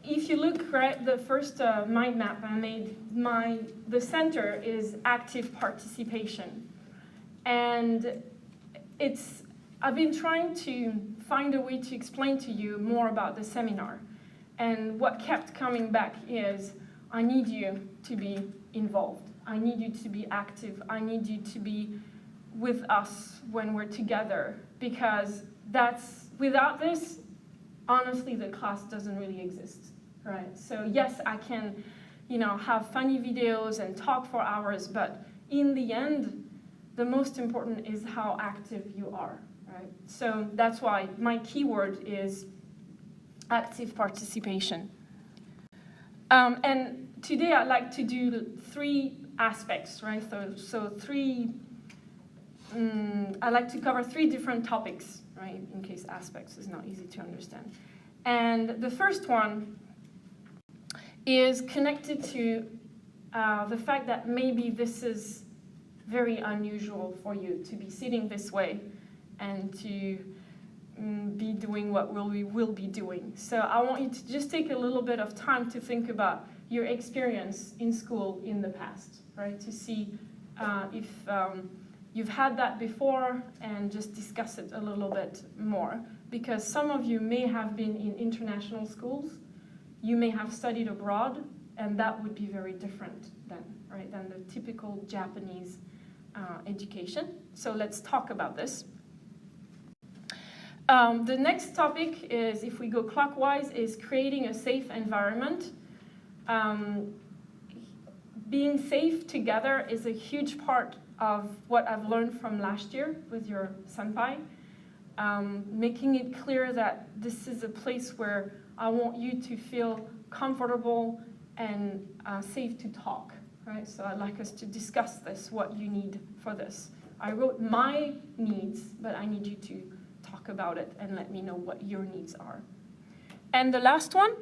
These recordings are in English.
if you look, right, the first mind map I made, the center is active participation. And I've been trying to find a way to explain to you more about the seminar. And what kept coming back is, I need you to be involved. I need you to be active. I need you to be with us when we're together, because without this, honestly, the class doesn't really exist, right? So yes, I can, have funny videos and talk for hours, but in the end, the most important is how active you are, right? So that's why my keyword is active participation. And today I'd like to do 3 aspects, right? I'd like to cover 3 different topics, right? In case aspects is not easy to understand. And the first one is connected to the fact that maybe this is very unusual for you to be sitting this way and to be doing what we will be doing. So I want you to just take a little bit of time to think about your experience in school in the past, right? To see if you've had that before, and just discuss it a little bit more. Because some of you may have been in international schools, you may have studied abroad, and that would be very different then, right, than the typical Japanese education. So let's talk about this. The next topic is, if we go clockwise, is creating a safe environment. Being safe together is a huge part of what I've learned from last year with your senpai. Making it clear that this is a place where I want you to feel comfortable and safe to talk, right? So I'd like us to discuss this, what you need for this. I wrote my needs, but I need you to talk about it and let me know what your needs are. And the last one,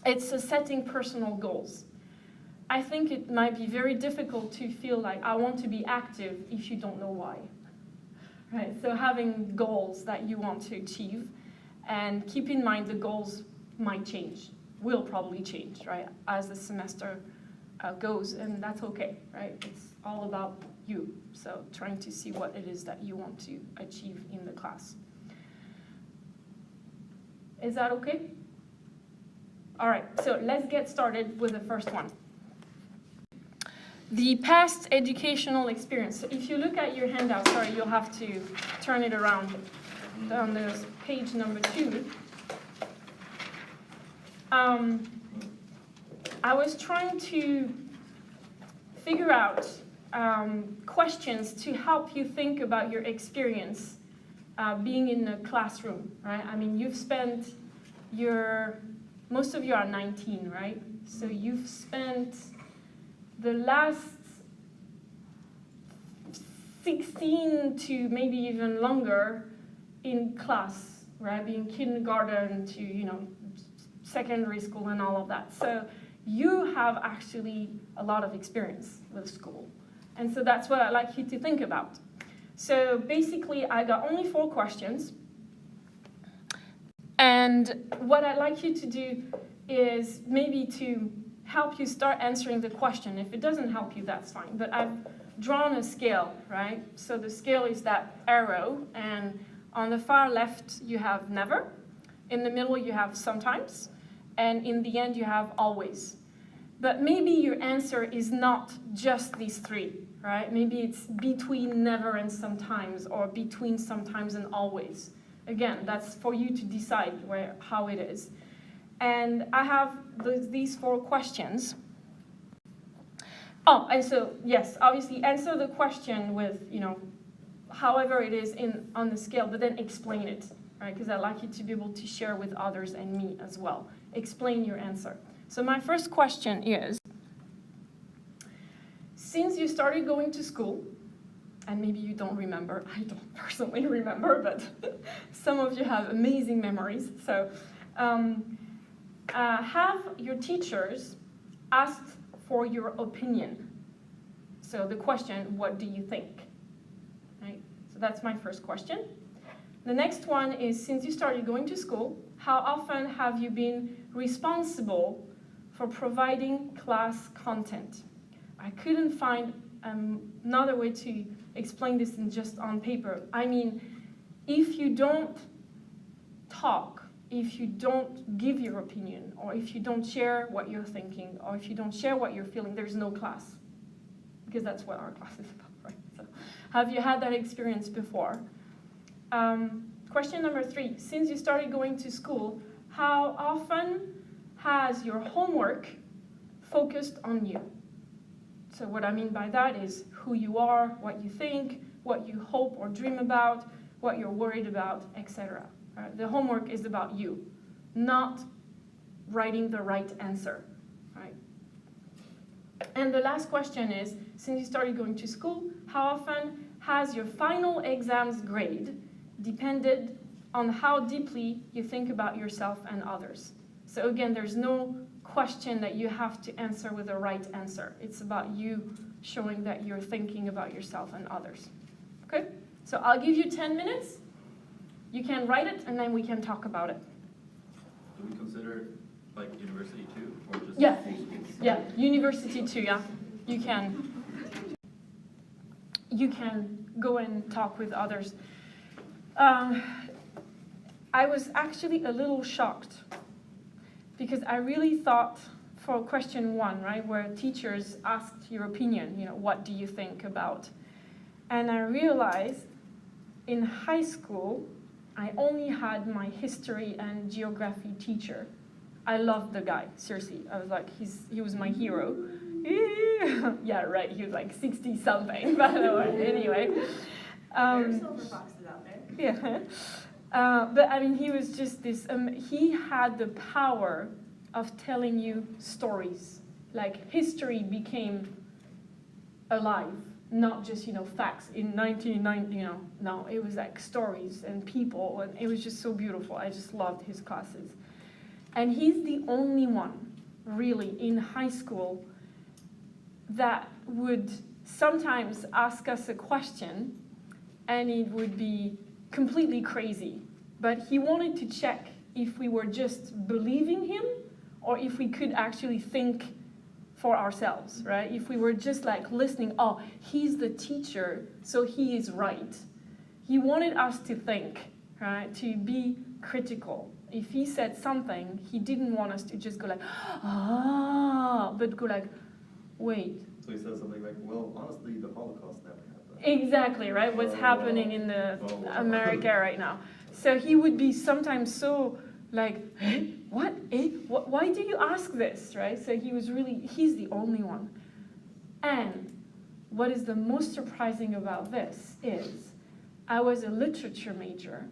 it's setting personal goals. I think it might be very difficult to feel like I want to be active if you don't know why, right? So having goals that you want to achieve, and keep in mind the goals might change, will probably change, right, as the semester goes, and that's okay, right? It's all about you, so trying to see what it is that you want to achieve in the class. Is that okay? All right, so let's get started with the first one. The past educational experience. So if you look at your handout, sorry, you'll have to turn it around on the page number 2. I was trying to figure out questions to help you think about your experience being in a classroom, right? I mean, you've spent most of you are 19, right? So you've spent the last 16 to maybe even longer in class, right? Being kindergarten to, secondary school and all of that. So you have actually a lot of experience with school. And so that's what I'd like you to think about. So basically, I got only 4 questions. And what I'd like you to do is maybe to help you start answering the question. If it doesn't help you, that's fine. But I've drawn a scale, right? So the scale is that arrow, and on the far left you have never, in the middle you have sometimes, and in the end you have always. But maybe your answer is not just these 3, right? Maybe it's between never and sometimes, or between sometimes and always. Again, that's for you to decide how it is. And I have these 4 questions. Oh, and so, yes, obviously answer the question with, however it is on the scale, but then explain it, right? Because I'd like you to be able to share with others and me as well. Explain your answer. So my first question is, since you started going to school, and maybe you don't remember, I don't personally remember, but some of you have amazing memories. So have your teachers asked for your opinion? So the question, what do you think? Right? So that's my first question. The next one is, since you started going to school, how often have you been responsible for providing class content? I couldn't find another way to explain this than just on paper. I mean, if you don't talk, if you don't give your opinion, or if you don't share what you're thinking, or if you don't share what you're feeling, there's no class. Because that's what our class is about, right? So, have you had that experience before? Question number 3, since you started going to school, how often has your homework focused on you? So what I mean by that is who you are, what you think, what you hope or dream about, what you're worried about, etc. Right? The homework is about you, not writing the right answer. Right? And the last question is, since you started going to school, how often has your final exam's grade depended on how deeply you think about yourself and others? So again, there's no question that you have to answer with a right answer. It's about you showing that you're thinking about yourself and others. Okay? So I'll give you 10 minutes. You can write it, and then we can talk about it. Do we consider like university too, or just yeah, university too. Yeah, you can go and talk with others. I was actually a little shocked because I really thought for question 1, right, where teachers asked your opinion, what do you think about? And I realized in high school, I only had my history and geography teacher. I loved the guy, seriously. I was like, he was my hero. Yeah, right, he was like 60-something, by the way, anyway. There are silver foxes out there. Yeah. But I mean, he was just this, he had the power of telling you stories. Like, history became alive, not just, facts in 1990, no, it was like stories and people, and it was just so beautiful. I just loved his classes. And he's the only one, really, in high school that would sometimes ask us a question, and it would be completely crazy. But he wanted to check if we were just believing him or if we could actually think for ourselves, right? If we were just like listening, oh, he's the teacher, so he is right. He wanted us to think, right? To be critical. If he said something, he didn't want us to just go like, but go like, wait. So he says something like, well, honestly, the Holocaust never happened. Exactly, right? What's happening in the America right now. So he would be sometimes so like, what? Why do you ask this, right? So he's the only one. And what is the most surprising about this is I was a literature major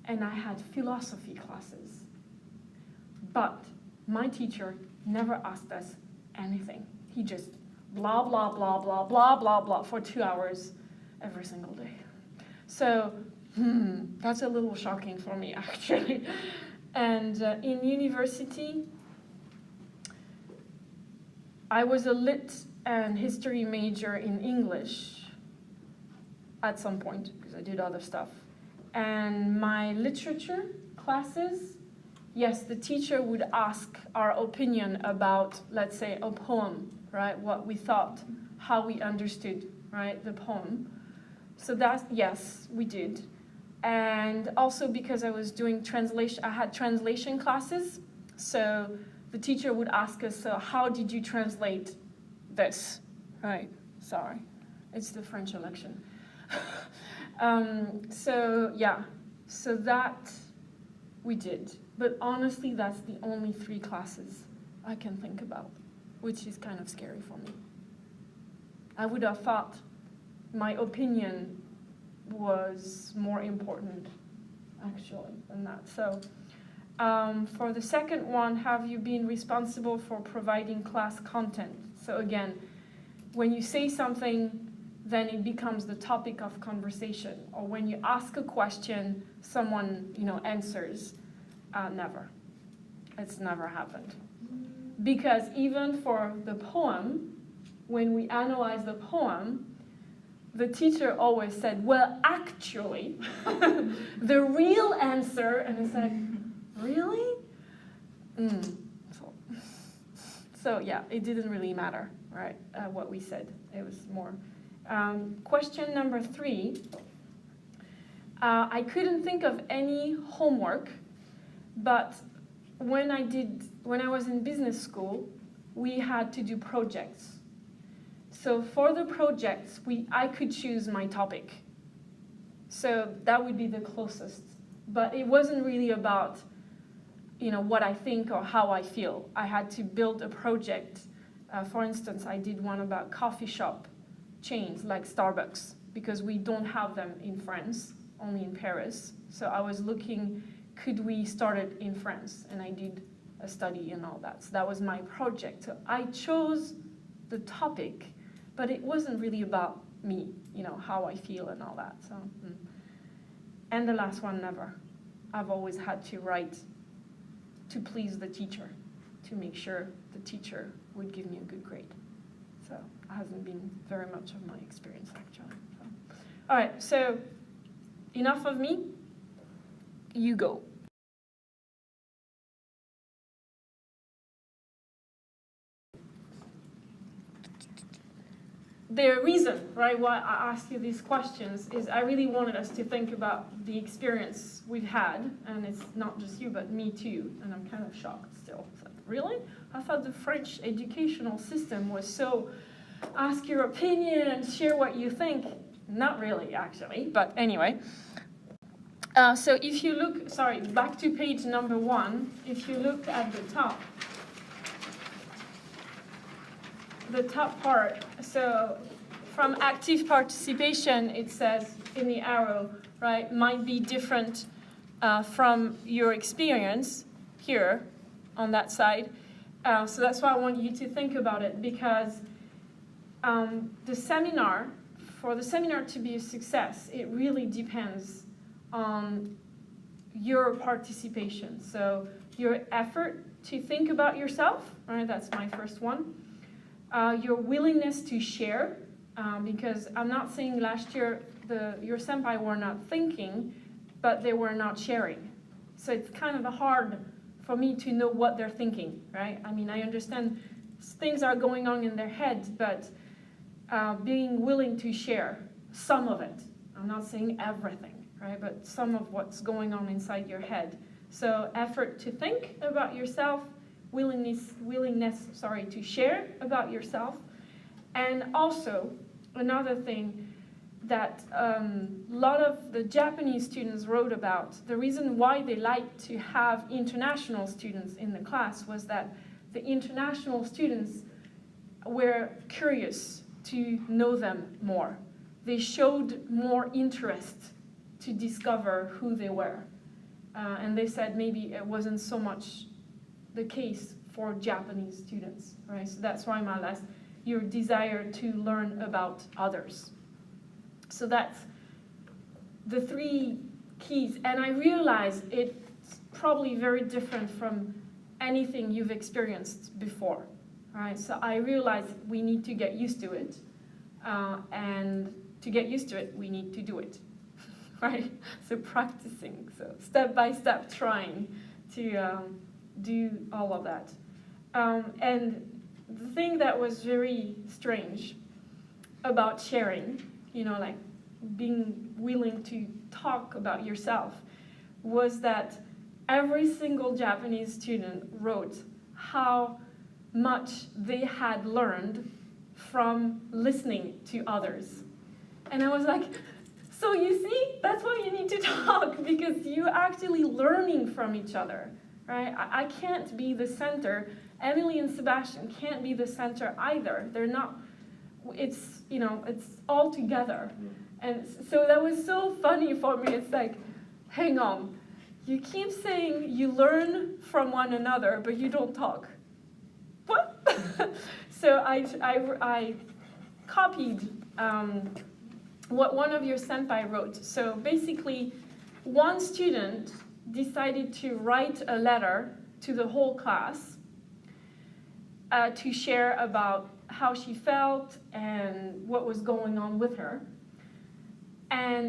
and I had philosophy classes. But my teacher never asked us anything. He just blah, blah, blah, blah, blah, blah, blah for 2 hours every single day. So, that's a little shocking for me, actually. And in university, I was a lit and history major in English at some point, because I did other stuff. And my literature classes, yes, the teacher would ask our opinion about, let's say, a poem, right? What we thought, how we understood, right, the poem. So that's, yes, we did. And also because I was doing translation, I had translation classes. So the teacher would ask us, so how did you translate this? Right, sorry, it's the French election. So that we did. But honestly, that's the only 3 classes I can think about, which is kind of scary for me. I would have thought my opinion was more important, actually, than that. So for the second one, have you been responsible for providing class content? So again, when you say something, then it becomes the topic of conversation. Or when you ask a question, someone answers. Never. It's never happened. Because even for the poem, when we analyze the poem, the teacher always said, well, actually, the real answer, and it's like, really? So yeah, it didn't really matter, right, what we said. It was more. Question number 3. I couldn't think of any homework, but when I was in business school, we had to do projects. So for the projects, I could choose my topic. So that would be the closest. But it wasn't really about, what I think or how I feel. I had to build a project. For instance, I did one about coffee shop chains like Starbucks, because we don't have them in France, only in Paris. So I was looking, could we start it in France? And I did a study and all that. So that was my project. So I chose the topic, but it wasn't really about me, how I feel and all that. So, And the last one, never. I've always had to write to please the teacher, to make sure the teacher would give me a good grade. So it hasn't been very much of my experience, actually. So. All right, so enough of me. You go. The reason, right, why I ask you these questions is I really wanted us to think about the experience we've had, and it's not just you, but me too, and I'm kind of shocked still. It's like, really? I thought the French educational system was so ask your opinion and share what you think. Not really, actually, but anyway. So if you look, back to page number 1, if you look at the top part, so from active participation, it says in the arrow, right, might be different from your experience here on that side. So that's why I want you to think about it, because for the seminar to be a success, it really depends on your participation. So your effort to think about yourself, right, that's my first one. Your willingness to share, because I'm not saying last year your senpai were not thinking, but they were not sharing. So it's kind of hard for me to know what they're thinking, right? I mean, I understand things are going on in their heads, but being willing to share some of it. I'm not saying everything, right? But some of what's going on inside your head. So effort to think about yourself, willingness to share about yourself. And also, another thing that a lot of the Japanese students wrote about, the reason why they liked to have international students in the class was that the international students were curious to know them more. They showed more interest to discover who they were. And they said maybe it wasn't so much the case for Japanese students, right? So that's why my last, your desire to learn about others. So that's the 3 keys. And I realize it's probably very different from anything you've experienced before, right? So I realize we need to get used to it. And to get used to it, we need to do it, right? So practicing, so step by step trying to do all of that. And the thing that was very strange about sharing, like being willing to talk about yourself, was that every single Japanese student wrote how much they had learned from listening to others. And I was like, so you see, that's why you need to talk, because you're actually learning from each other, right? I can't be the center. Emily and Sebastian can't be the center either. They're not, it's all together. And so that was so funny for me. It's like, hang on, you keep saying you learn from one another, but you don't talk. What? So I copied what one of your senpai wrote. So basically, one student decided to write a letter to the whole class to share about how she felt and what was going on with her. And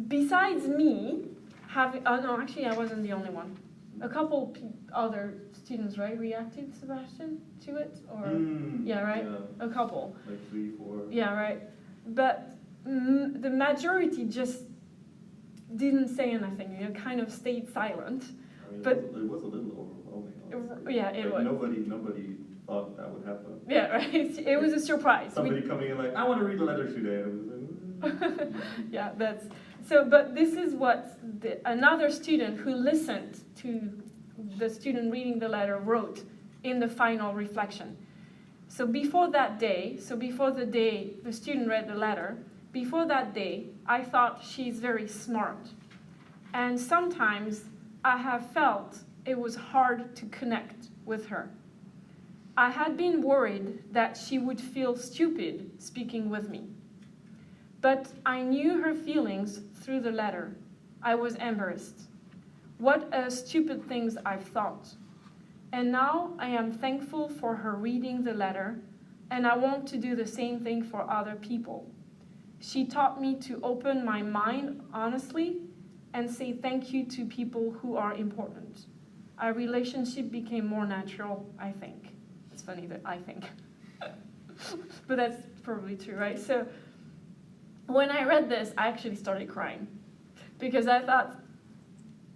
besides me, no, actually I wasn't the only one. A couple other students, right, reacted, Sebastian, to it? Or yeah, right? Yeah. A couple. Like 3, 4. Yeah, right. But the majority just didn't say anything, kind of stayed silent. I mean, But it was a little overwhelming, honestly. yeah, it was. Nobody thought that would happen. Yeah, right. It was a surprise. Somebody coming in like, I want to read the letter today. And it was like, yeah, that's so. But this is what another student who listened to the student reading the letter wrote in the final reflection. So before that day, before the day the student read the letter, before that day, I thought she's very smart. And sometimes I have felt it was hard to connect with her. I had been worried that she would feel stupid speaking with me. But I knew her feelings through the letter. I was embarrassed. What a stupid things I've thought. And now I am thankful for her reading the letter, and I want to do the same thing for other people. She taught me to open my mind honestly and say thank you to people who are important. Our relationship became more natural, I think. It's funny that I think. But that's probably true, right? So when I read this, I actually started crying because I thought,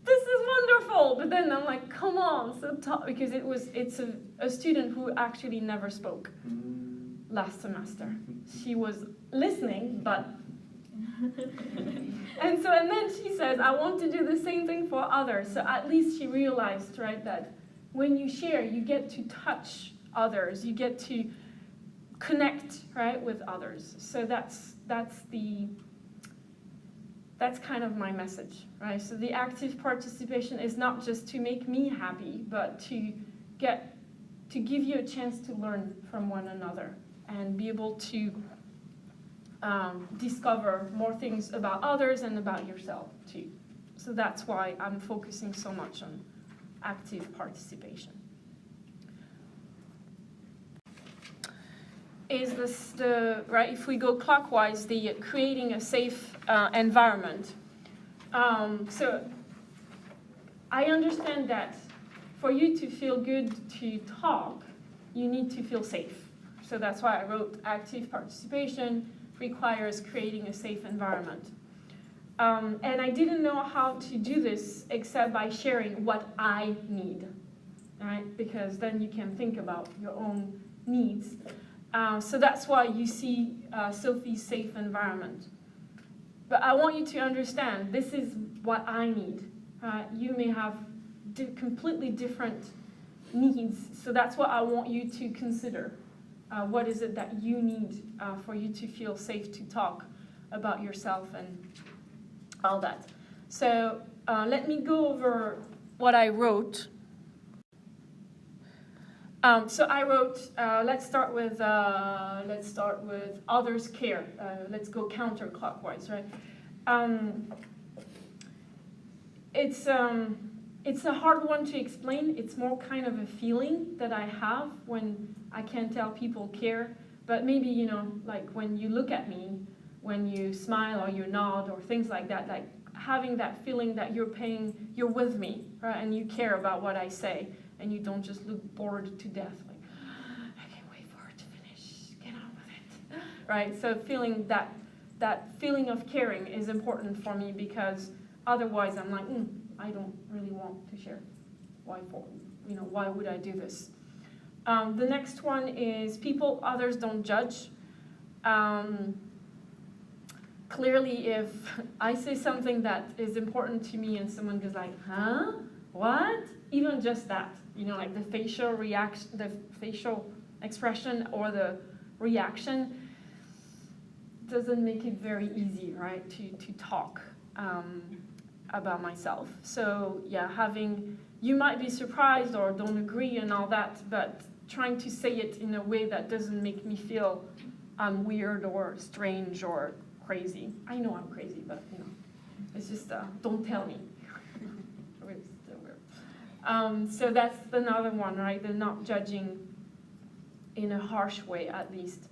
this is wonderful. But then I'm like, come on, because it's a student who actually never spoke last semester. She was listening, but and then she says, I want to do the same thing for others. So at least she realized, right, that when you share, you get to touch others, you get to connect, right, with others. So that's kind of my message, right? So the active participation is not just to make me happy, but to give you a chance to learn from one another and be able to discover more things about others and about yourself too. So that's why I'm focusing so much on active participation. Is this right? If we go clockwise, the creating a safe environment. So I understand that for you to feel good to talk, you need to feel safe. So that's why I wrote active participation requires creating a safe environment. And I didn't know how to do this except by sharing what I need, right? Because then you can think about your own needs. So that's why you see Sophie's safe environment. But I want you to understand, this is what I need. You may have completely different needs, so that's what I want you to consider. What is it that you need for you to feel safe to talk about yourself and all that? So let me go over what I wrote. So I wrote, let's start with others care. Let's go counterclockwise, right? It's a hard one to explain. It's more kind of a feeling that I have when I can tell people care. But maybe, like when you look at me, when you smile or you nod or things like that, like having that feeling that you're with me, right? And you care about what I say. And you don't just look bored to death, like, I can't wait for it to finish, get on with it, right? So feeling that feeling of caring is important for me because otherwise I'm like, I don't really want to share. Why would I do this? The next one is others don't judge. Clearly, if I say something that is important to me and someone goes like, huh? What? Even just that, like the facial reaction, the facial expression or the reaction doesn't make it very easy, right, to talk about myself. So yeah, you might be surprised or don't agree and all that, but trying to say it in a way that doesn't make me feel I'm weird or strange or crazy. I know I'm crazy, but it's just don't tell me. So that's another one, right? The not judging in a harsh way, at least.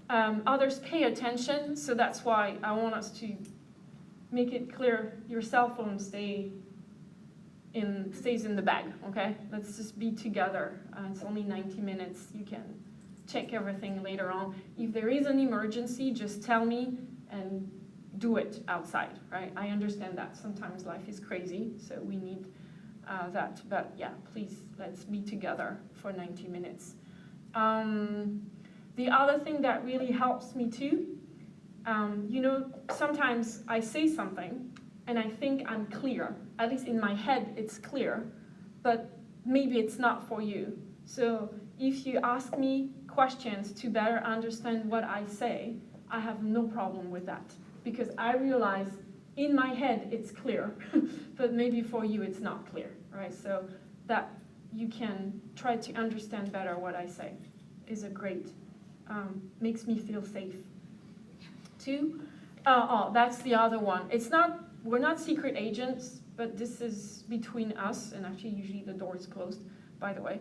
Others pay attention, so that's why I want us to make it clear your cell phone stays in the bag, okay? Let's just be together. It's only 90 minutes. You can check everything later on. If there is an emergency, just tell me and do it outside, right? I understand that. Sometimes life is crazy, so we need that. But yeah, please, let's be together for 90 minutes. The other thing that really helps me too, sometimes I say something and I think I'm clear. At least in my head, it's clear, but maybe it's not for you. So if you ask me questions to better understand what I say, I have no problem with that, because I realize in my head it's clear, but maybe for you it's not clear, right? So that you can try to understand better what I say is a great, makes me feel safe. Two, that's the other one. We're not secret agents, but this is between us, and actually usually the door is closed, by the way.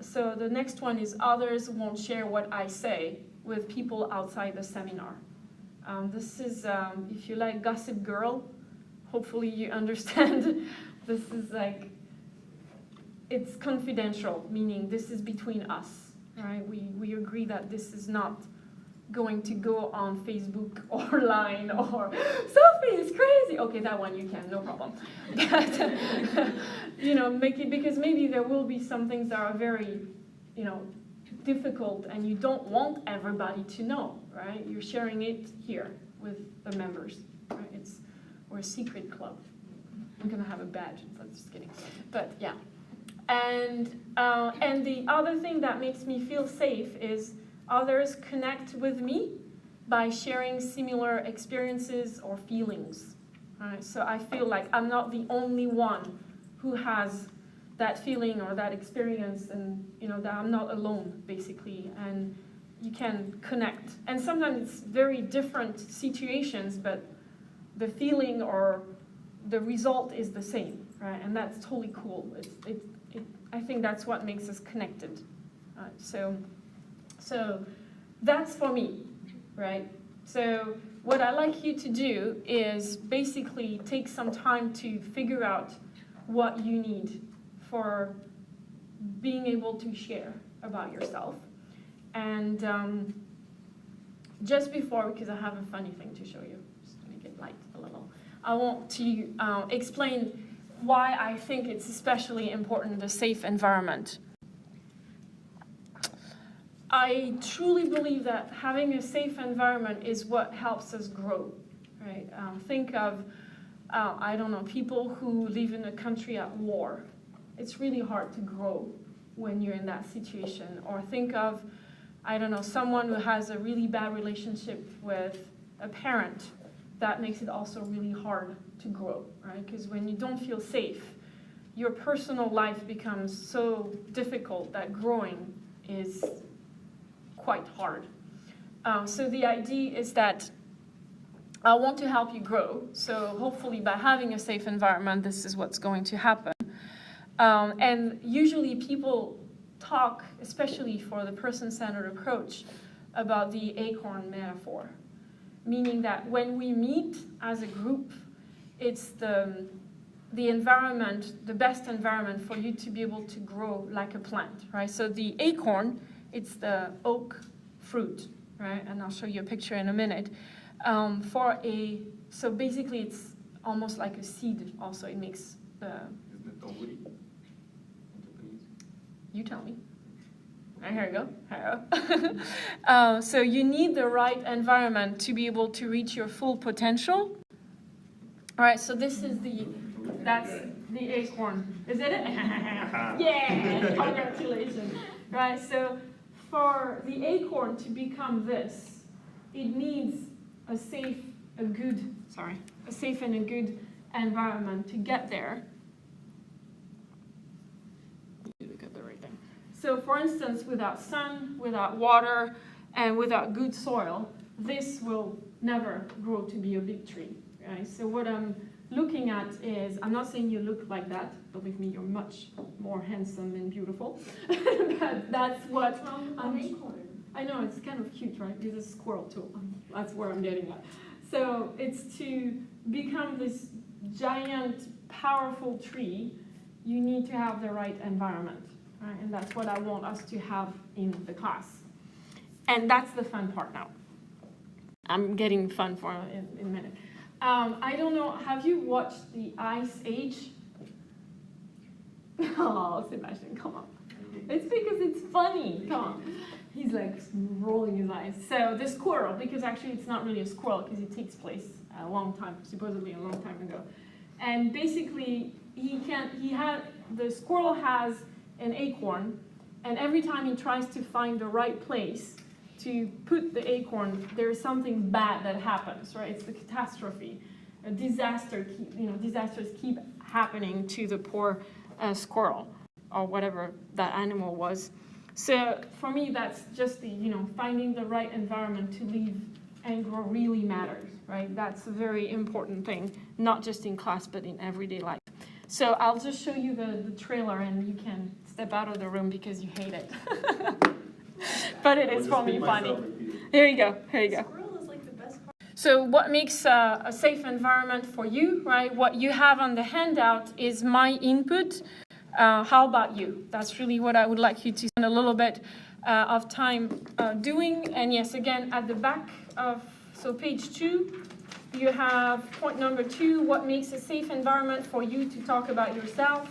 So the next one is others won't share what I say with people outside the seminar. This is, if you like Gossip Girl, hopefully you understand. This is like, it's confidential, meaning this is between us, right? We agree that this is not going to go on Facebook or Line or Sophie is crazy. Okay, that one you can, no problem. But, make it, because maybe there will be some things that are very, difficult and you don't want everybody to know, right? You're sharing it here with the members, right? We're a secret club. I'm gonna have a badge, I'm just kidding. But yeah. And the other thing that makes me feel safe is others connect with me by sharing similar experiences or feelings. Right? So I feel like I'm not the only one who has that feeling or that experience, and that I'm not alone, basically. And you can connect. And sometimes it's very different situations, but the feeling or the result is the same, right? And that's totally cool. I think that's what makes us connected. So that's for me, right? So what I like you to do is basically take some time to figure out what you need for being able to share about yourself. And just before, because I have a funny thing to show you, just to make it light a little, I want to explain why I think it's especially important, the safe environment. I truly believe that having a safe environment is what helps us grow, right? Think of, people who live in a country at war. It's really hard to grow when you're in that situation. Or think of, someone who has a really bad relationship with a parent. That makes it also really hard to grow, right? Because when you don't feel safe, your personal life becomes so difficult that growing is quite hard. So the idea is that I want to help you grow. So hopefully by having a safe environment, this is what's going to happen. And usually people talk, especially for the person-centered approach, about the acorn metaphor, meaning that when we meet as a group, it's the environment, the best environment for you to be able to grow like a plant, right? So the acorn, it's the oak fruit, right? And I'll show you a picture in a minute. So basically it's almost like a seed also. It makes the... Isn't it totally in Japanese? You tell me. Here you go. So you need the right environment to be able to reach your full potential. All right, so that's the acorn. Is it? Yeah, congratulations. Right, so for the acorn to become this, it needs a safe and a good environment to get there. So for instance, without sun, without water, and without good soil, this will never grow to be a big tree. Right? So what I'm looking at is, I'm not saying you look like that, believe me, you're much more handsome and beautiful. But that's what acorn. I know, it's kind of cute, right? It's a squirrel too. That's where I'm getting at. So it's to become this giant, powerful tree, you need to have the right environment, right? And that's what I want us to have in the class. And that's the fun part now. I'm getting fun for in a minute. I don't know, have you watched the Ice Age? Oh, Sebastian, come on. It's because it's funny, come on. He's like rolling his eyes. So the squirrel, because actually it's not really a squirrel because it takes place a long time, supposedly a long time ago. And basically, the squirrel has an acorn, and every time he tries to find the right place to put the acorn, there's something bad that happens, right? It's the catastrophe. A disaster, disasters keep happening to the poor squirrel, or whatever that animal was. So for me, that's just finding the right environment to live and grow really matters, right? That's a very important thing, not just in class, but in everyday life. So I'll just show you the trailer, and you can step out of the room because you hate it. But it is for me funny. Here you go. Squirrel is like the best part. So what makes a safe environment for you, right? What you have on the handout is my input. How about you? That's really what I would like you to spend a little bit of time doing. And yes, again, at the back so page 2, you have point number 2, what makes a safe environment for you to talk about yourself.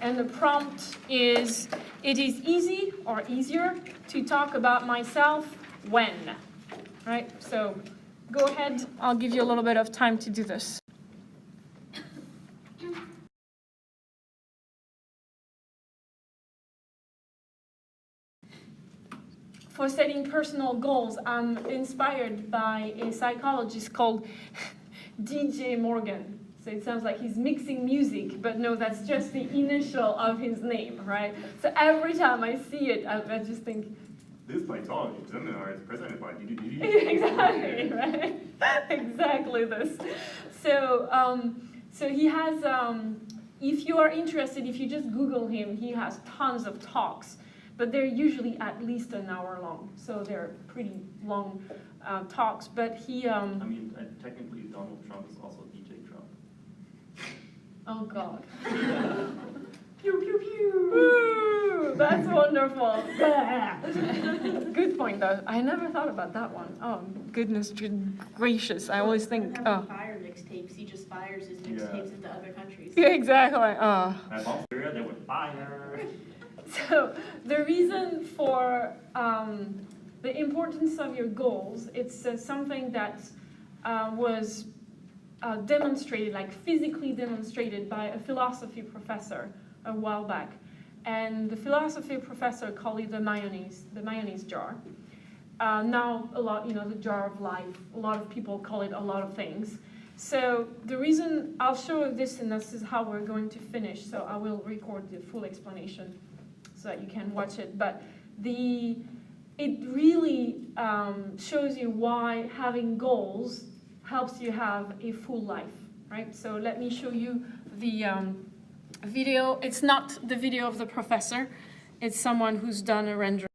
And the prompt is, it is easy or easier to talk about myself when, right? So go ahead, I'll give you a little bit of time to do this. For setting personal goals, I'm inspired by a psychologist called DJ Morgan. So it sounds like he's mixing music, but no, that's just the initial of his name, right? So every time I see it, I just think... This psychology seminar is presented by DDD. Exactly, right? Exactly this. So, so he has, if you are interested, if you just Google him, he has tons of talks. But they're usually at least an hour long, so they're pretty long talks. But he... I mean, technically Donald Trump is also DJ Trump. Oh, God. Pew, pew, pew. Woo, that's wonderful. Good point, though. I never thought about that one. Oh, goodness gracious. I always think... Fire mixtapes. He just fires his mixtapes into other countries. Yeah, exactly. That's all Syria, they would fire. So the reason for the importance of your goals, it's something that was demonstrated, like physically demonstrated by a philosophy professor a while back. And the philosophy professor called it the mayonnaise jar. Now a lot, the jar of life, a lot of people call it a lot of things. So the reason I'll show this, and this is how we're going to finish, so I will record the full explanation so that you can watch it. But it really shows you why having goals helps you have a full life, right? So let me show you the video. It's not the video of the professor. It's someone who's done a render.